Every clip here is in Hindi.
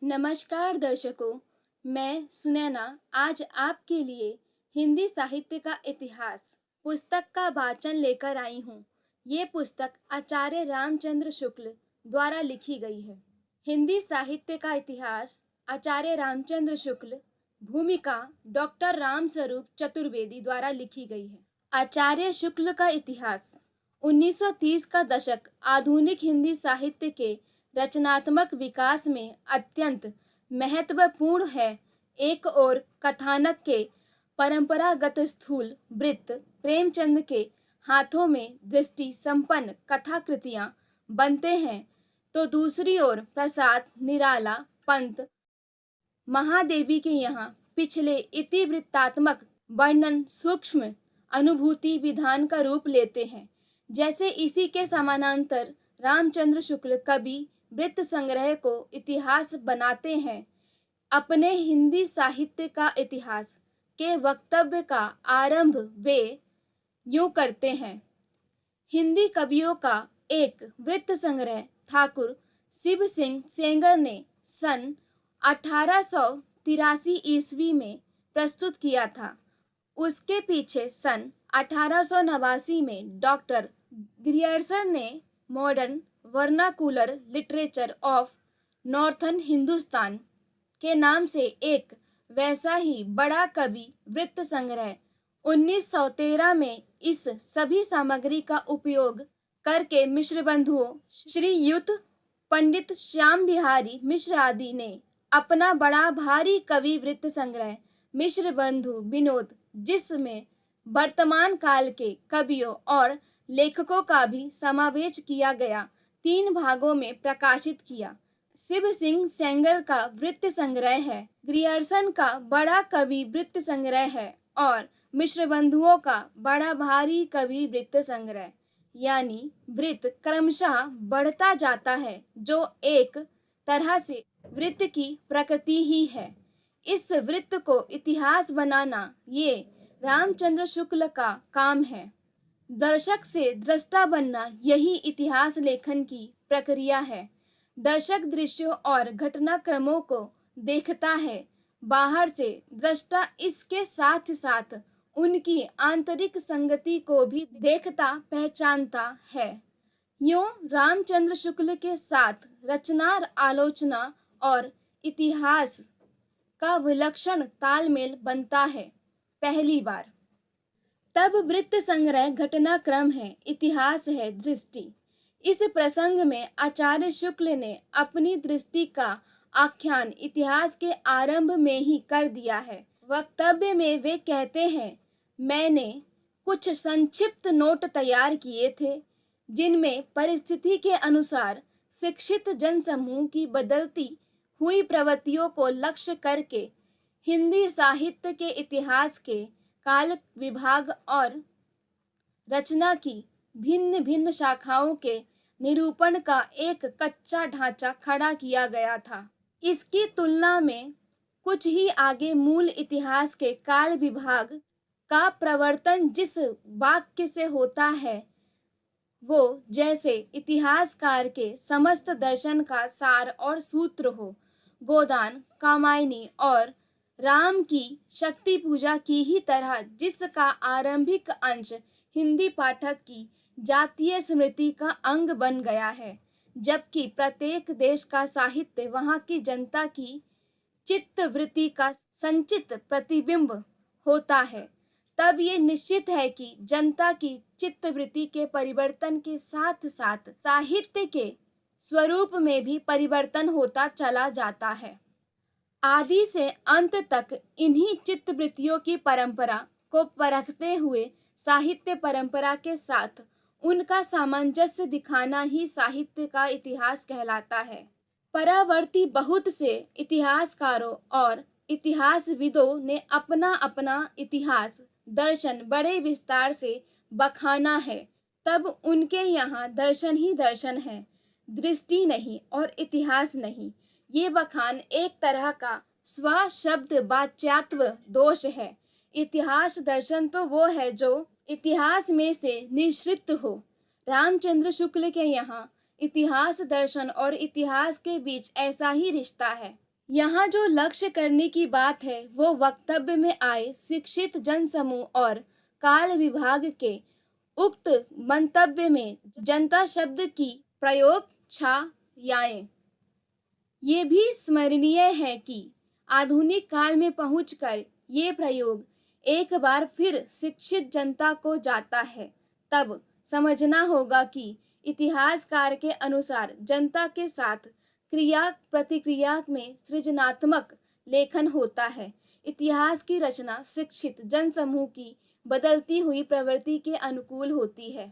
नमस्कार दर्शकों, मैं सुनैना आज आपके लिए हिंदी साहित्य का इतिहास पुस्तक का वाचन लेकर आई हूँ। ये पुस्तक आचार्य रामचंद्र शुक्ल द्वारा लिखी गई है। हिंदी साहित्य का इतिहास आचार्य रामचंद्र शुक्ल, भूमिका डॉक्टर रामस्वरूप चतुर्वेदी द्वारा लिखी गई है। आचार्य शुक्ल का इतिहास 1930 का दशक आधुनिक हिंदी साहित्य के रचनात्मक विकास में अत्यंत महत्वपूर्ण है। एक और कथानक के परंपरागत स्थूल वृत्त प्रेमचंद के हाथों में दृष्टि संपन्न कथाकृतियां बनते हैं, तो दूसरी ओर प्रसाद निराला पंत महादेवी के यहाँ पिछले इतिवृत्तात्मक वर्णन सूक्ष्म अनुभूति विधान का रूप लेते हैं। जैसे इसी के समानांतर रामचंद्र शुक्ल कवि वृत्त संग्रह को इतिहास बनाते हैं। अपने हिंदी साहित्य का इतिहास के वक्तव्य का आरंभ वे यूं करते हैं। हिंदी कवियों का एक वृत्त संग्रह ठाकुर शिव सिंह सेंगर ने सन 1883 ईस्वी में प्रस्तुत किया था। उसके पीछे सन 1889 में डॉक्टर ग्रियर्सन ने modern vernacular literature of northern Hindustan के नाम से एक वैसा ही बड़ा कवि वृत्त संग्रह 1913 में इस सभी सामग्री का उपयोग करके मिश्र बंधुओं श्रीयुत पंडित श्याम बिहारी मिश्र आदि ने अपना बड़ा भारी कवि वृत्त संग्रह मिश्र बंधु विनोद, जिसमें वर्तमान काल के कवियों और लेखकों का भी समावेश किया गया, 3 भागों में प्रकाशित किया। शिव सिंह सेंगर का वृत्त संग्रह है, ग्रियर्सन का बड़ा कवि वृत्त संग्रह है और मिश्र बंधुओं का बड़ा भारी कवि वृत्त संग्रह, यानी वृत्त क्रमशः बढ़ता जाता है, जो एक तरह से वृत्त की प्रकृति ही है। इस वृत्त को इतिहास बनाना ये रामचंद्र शुक्ल का काम है। दर्शक से दृष्टा बनना यही इतिहास लेखन की प्रक्रिया है। दर्शक दृश्यों और घटनाक्रमों को देखता है, बाहर से दृष्टा इसके साथ साथ उनकी आंतरिक संगति को भी देखता पहचानता है। यूं रामचंद्र शुक्ल के साथ रचना, आलोचना और इतिहास का विलक्षण तालमेल बनता है। पहली बार तब वृत्त संग्रह घटनाक्रम है, इतिहास है दृष्टि। इस प्रसंग में आचार्य शुक्ल ने अपनी दृष्टि का आख्यान इतिहास के आरंभ में ही कर दिया है। वक्तव्य में वे कहते हैं, मैंने कुछ संक्षिप्त नोट तैयार किए थे, जिनमें परिस्थिति के अनुसार शिक्षित जनसमूह की बदलती हुई प्रवृत्तियों को लक्ष्य करके हिंदी साहित्य के इतिहास के काल विभाग और रचना की भिन्न भिन्न शाखाओं के निरूपण का एक कच्चा ढांचा खड़ा किया गया था। इसकी तुलना में कुछ ही आगे मूल इतिहास के काल विभाग का प्रवर्तन जिस वाक्य से होता है, वो जैसे इतिहासकार के समस्त दर्शन का सार और सूत्र हो। गोदान, कामायनी और राम की शक्ति पूजा की ही तरह, जिसका आरंभिक अंश हिंदी पाठक की जातीय स्मृति का अंग बन गया है, जबकि प्रत्येक देश का साहित्य वहाँ की जनता की चित्तवृत्ति का संचित प्रतिबिंब होता है, तब ये निश्चित है कि जनता की चित्तवृत्ति के परिवर्तन के साथ साथ साहित्य के स्वरूप में भी परिवर्तन होता चला जाता है। आदि से अंत तक इन्हीं चित्तवृत्तियों की परंपरा को परखते हुए साहित्य परंपरा के साथ उनका सामंजस्य दिखाना ही साहित्य का इतिहास कहलाता है। परावर्ती बहुत से इतिहासकारों और इतिहासविदों ने अपना अपना इतिहास दर्शन बड़े विस्तार से बखाना है, तब उनके यहाँ दर्शन ही दर्शन है, दृष्टि नहीं और इतिहास नहीं। ये बखान एक तरह का स्वशब्द वाच्यात्व दोष है। इतिहास दर्शन तो वो है जो इतिहास में से निश्रित हो। रामचंद्र शुक्ल के यहाँ इतिहास दर्शन और इतिहास के बीच ऐसा ही रिश्ता है। यहाँ जो लक्ष्य करने की बात है वो वक्तव्य में आए शिक्षित जनसमूह और काल विभाग के उक्त मंतव्य में जनता शब्द की प्रयोग छायाएं। ये भी स्मरणीय है कि आधुनिक काल में पहुंचकर ये प्रयोग एक बार फिर शिक्षित जनता को जाता है। तब समझना होगा कि इतिहासकार के अनुसार जनता के साथ क्रिया प्रतिक्रिया में सृजनात्मक लेखन होता है। इतिहास की रचना शिक्षित जनसमूह की बदलती हुई प्रवृत्ति के अनुकूल होती है।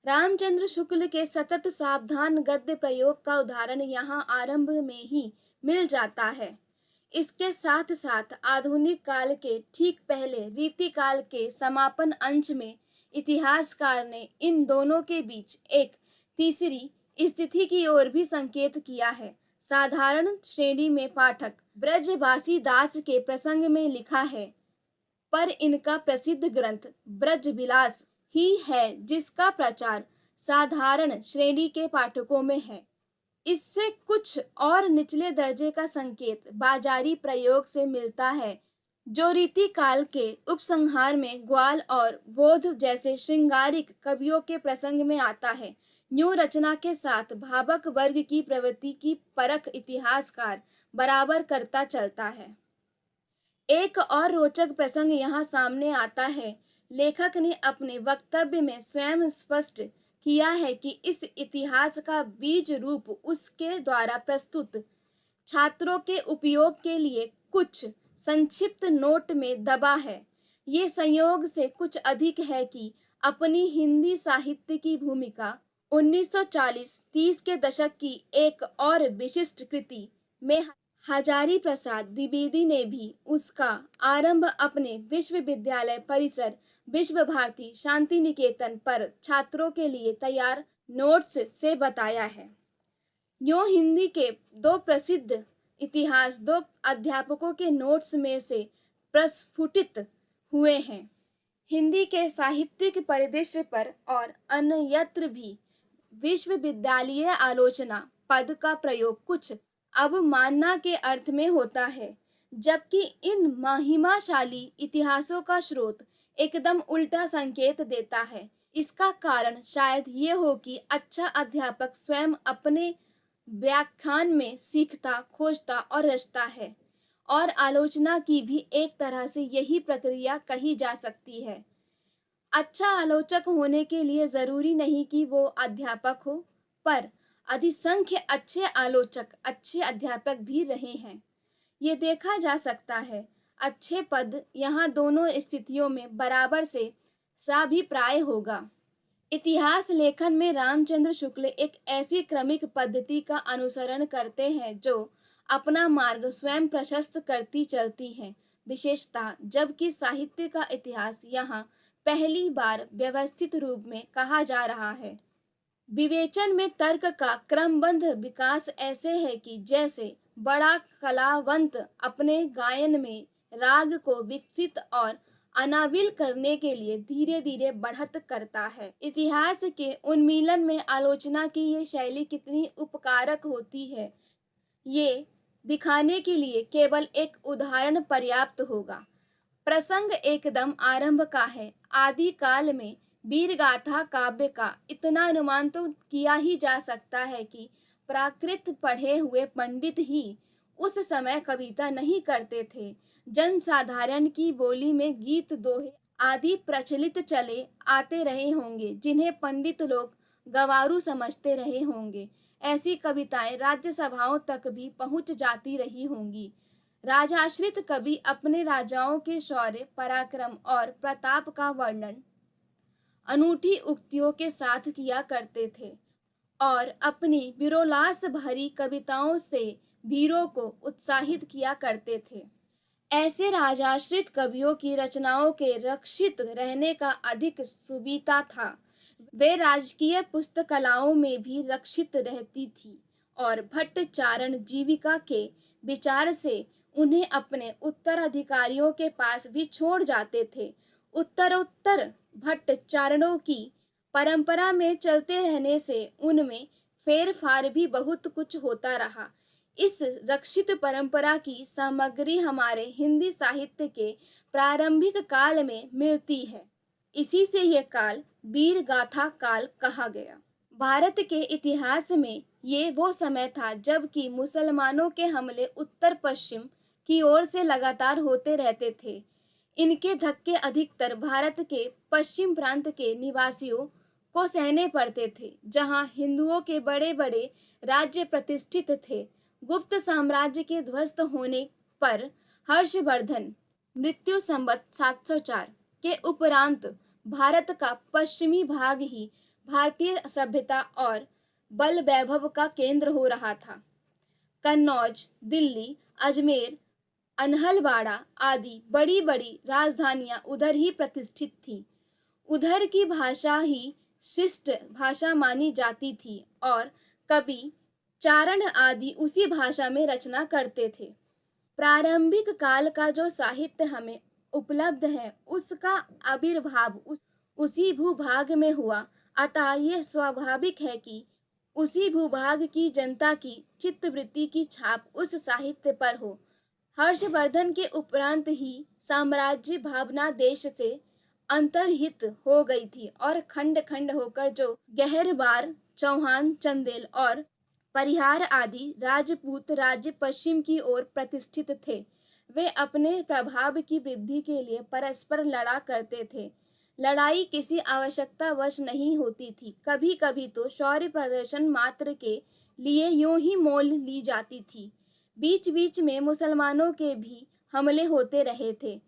रामचंद्र शुक्ल के सतत सावधान गद्य प्रयोग का उदाहरण यहाँ आरंभ में ही मिल जाता है। इसके साथ साथ आधुनिक काल के ठीक पहले रीति काल के समापन अंश में इतिहासकार ने इन दोनों के बीच एक तीसरी स्थिति की ओर भी संकेत किया है। साधारण श्रेणी में पाठक ब्रजभाषी दास के प्रसंग में लिखा है, पर इनका प्रसिद्ध ग्रंथ ब्रजविलास ही है जिसका प्रचार साधारण श्रेणी के पाठकों में है। इससे कुछ और निचले दर्जे का संकेत बाजारी प्रयोग से मिलता है, जो रीति काल के उपसंहार में ग्वाल और बोध जैसे श्रृंगारिक कवियों के प्रसंग में आता है। न्यू रचना के साथ भावक वर्ग की प्रवृत्ति की परख इतिहासकार बराबर करता चलता है। एक और रोचक प्रसंग यहाँ सामने आता है। लेखक ने अपने वक्तव्य में स्वयं स्पष्ट किया है कि इस इतिहास का बीज रूप उसके द्वारा प्रस्तुत छात्रों के उपयोग के लिए कुछ संक्षिप्त नोट में दबा है। ये संयोग से कुछ अधिक है कि अपनी हिंदी साहित्य की भूमिका 1940-30 के दशक की एक और विशिष्ट कृति में हजारी प्रसाद द्विवेदी ने भी उसका आरंभ अपने विश्वविद्यालय परिसर विश्व भारती शांति निकेतन पर छात्रों के लिए तैयार नोट्स से बताया है। यूं हिंदी के दो प्रसिद्ध इतिहास दो अध्यापकों के नोट्स में से प्रस्फुटित हुए हैं। हिंदी के साहित्यिक परिदृश्य पर और अन्यत्र भी विश्वविद्यालयीय आलोचना पद का प्रयोग कुछ अवमानना के अर्थ में होता है, जबकि इन महिमाशाली इतिहासों का स्रोत एकदम उल्टा संकेत देता है। इसका कारण शायद ये हो कि अच्छा अध्यापक स्वयं अपने व्याख्यान में सीखता, खोजता और रचता है, और आलोचना की भी एक तरह से यही प्रक्रिया कही जा सकती है। अच्छा आलोचक होने के लिए जरूरी नहीं कि वो अध्यापक हो, पर अधिसंख्य अच्छे आलोचक अच्छे अध्यापक भी रहे हैं। ये देखा जा सकता है। अच्छे पद यहाँ दोनों स्थितियों में बराबर से साभिप्राय होगा। इतिहास लेखन में रामचंद्र शुक्ल एक ऐसी क्रमिक पद्धति का अनुसरण करते हैं जो अपना मार्ग स्वयं प्रशस्त करती चलती है, विशेषतः जबकि साहित्य का इतिहास यहाँ पहली बार व्यवस्थित रूप में कहा जा रहा है। विवेचन में तर्क का क्रमबद्ध विकास ऐसे है कि जैसे बड़ा कलावंत अपने गायन में राग को विकसित और अनाविल करने के लिए धीरे धीरे बढ़त करता है। इतिहास के उन्मीलन में आलोचना की ये शैली कितनी उपकारक होती है, ये दिखाने के लिए केवल एक उदाहरण पर्याप्त होगा। प्रसंग एकदम आरंभ का है। आदि काल में वीर गाथा काव्य का इतना अनुमान तो किया ही जा सकता है कि प्राकृत पढ़े हुए पंडित ही उस समय कविता नहीं करते थे। जनसाधारण की बोली में गीत दोहे आदि प्रचलित चले आते रहे होंगे, जिन्हें पंडित लोग गवारू समझते रहे होंगे। ऐसी कविताएं राज्य सभाओं तक भी पहुंच जाती रही होंगी। राजाश्रित कवि अपने राजाओं के शौर्य, पराक्रम और प्रताप का वर्णन अनूठी उक्तियों के साथ किया करते थे और अपनी विरोलास भरी कविताओं से वीरों को उत्साहित किया करते थे। ऐसे राजाश्रित कवियों की रचनाओं के रक्षित रहने का अधिक सुविधा था। वे राजकीय पुस्तकलाओं में भी रक्षित रहती थी और भट्टाचारण जीविका के विचार से उन्हें अपने उत्तराधिकारियों के पास भी छोड़ जाते थे। उत्तरोत्तर भट्टाचारणों की परंपरा में चलते रहने से उनमें फेर फार भी बहुत कुछ होता रहा। इस रक्षित परंपरा की सामग्री हमारे हिंदी साहित्य के प्रारंभिक काल में मिलती है। इसी से यह काल वीर गाथा काल कहा गया। भारत के इतिहास में ये वो समय था जबकि मुसलमानों के हमले उत्तर पश्चिम की ओर से लगातार होते रहते थे। इनके धक्के अधिकतर भारत के पश्चिम प्रांत के निवासियों को सहने पड़ते थे, जहां हिंदुओं के बड़े बड़े राज्य प्रतिष्ठित थे। गुप्त साम्राज्य के ध्वस्त होने पर हर्षवर्धन मृत्यु संवत 704 के उपरांत भारत का पश्चिमी भाग ही भारतीय सभ्यता और बल वैभव का केंद्र हो रहा था। कन्नौज, दिल्ली, अजमेर, अनहलवाड़ा आदि बड़ी बड़ी राजधानियां उधर ही प्रतिष्ठित थीं। उधर की भाषा ही शिष्ट भाषा मानी जाती थी और कवि चारण आदि उसी भाषा में रचना करते थे। प्रारंभिक काल का जो साहित्य हमें उपलब्ध है उसका आविर्भाव उसी भूभाग में हुआ, अतः यह स्वाभाविक है कि उसी भूभाग की जनता की चित्तवृत्ति की छाप उस साहित्य पर हो। हर्षवर्धन के उपरांत ही साम्राज्य भावना देश से अंतर्हित हो गई थी और खंड खंड होकर जो गहरवार, चौहान, चंदेल और परिहार आदि राजपूत राज्य पश्चिम की ओर प्रतिष्ठित थे, वे अपने प्रभाव की वृद्धि के लिए परस्पर लड़ा करते थे। लड़ाई किसी आवश्यकतावश नहीं होती थी, कभी कभी तो शौर्य प्रदर्शन मात्र के लिए यूं ही मोल ली जाती थी। बीच बीच में मुसलमानों के भी हमले होते रहे थे।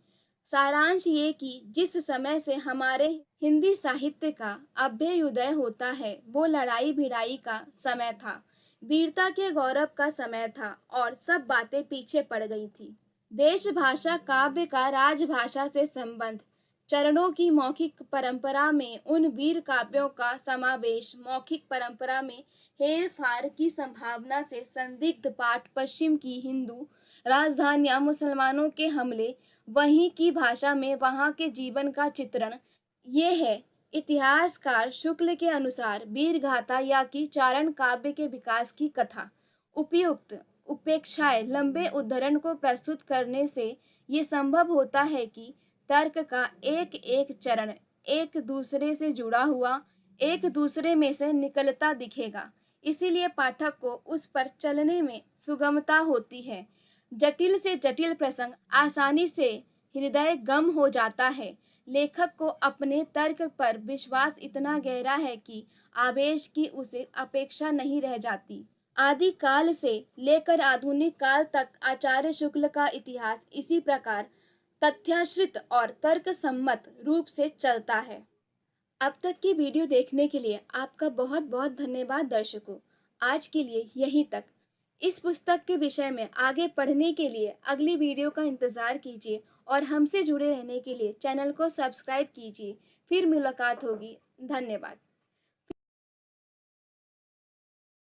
सारांश ये कि जिस समय से हमारे हिंदी साहित्य का अभ्युदय होता है वो लड़ाई भिड़ाई का समय था, वीरता के गौरव का समय था और सब बातें पीछे पड़ गई थी। देश भाषा काव्य का राजभाषा से संबंध, चरणों की मौखिक परंपरा में उन वीर काव्यों का समावेश, मौखिक परंपरा में हेर फार की संभावना से संदिग्ध पाठ, पश्चिम की हिंदू राजधानियां, मुसलमानों के हमले, वहीं की भाषा में वहां के जीवन का चित्रण, ये है इतिहासकार शुक्ल के अनुसार वीरगाथा या कि चारण काव्य के विकास की कथा। उपयुक्त उपेक्षाएं लंबे उद्धरण को प्रस्तुत करने से ये संभव होता है कि तर्क का एक एक चरण एक दूसरे से जुड़ा हुआ, एक दूसरे में से निकलता दिखेगा, इसीलिए पाठक को उस पर चलने में सुगमता होती है। जटिल से जटिल प्रसंग आसानी से हृदय गम हो जाता है। लेखक को अपने तर्क पर विश्वास इतना गहरा है कि आवेश की उसे अपेक्षा नहीं रह जाती। आदि काल से लेकर आधुनिक काल तक आचार्य शुक्ल का इतिहास इसी प्रकार तथ्याश्रित और तर्क सम्मत रूप से चलता है। अब तक की वीडियो देखने के लिए आपका बहुत बहुत धन्यवाद दर्शकों। आज के लिए यहीं तक। इस पुस्तक के विषय में आगे पढ़ने के लिए अगली वीडियो का इंतज़ार कीजिए और हमसे जुड़े रहने के लिए चैनल को सब्सक्राइब कीजिए। फिर मुलाकात होगी। धन्यवाद।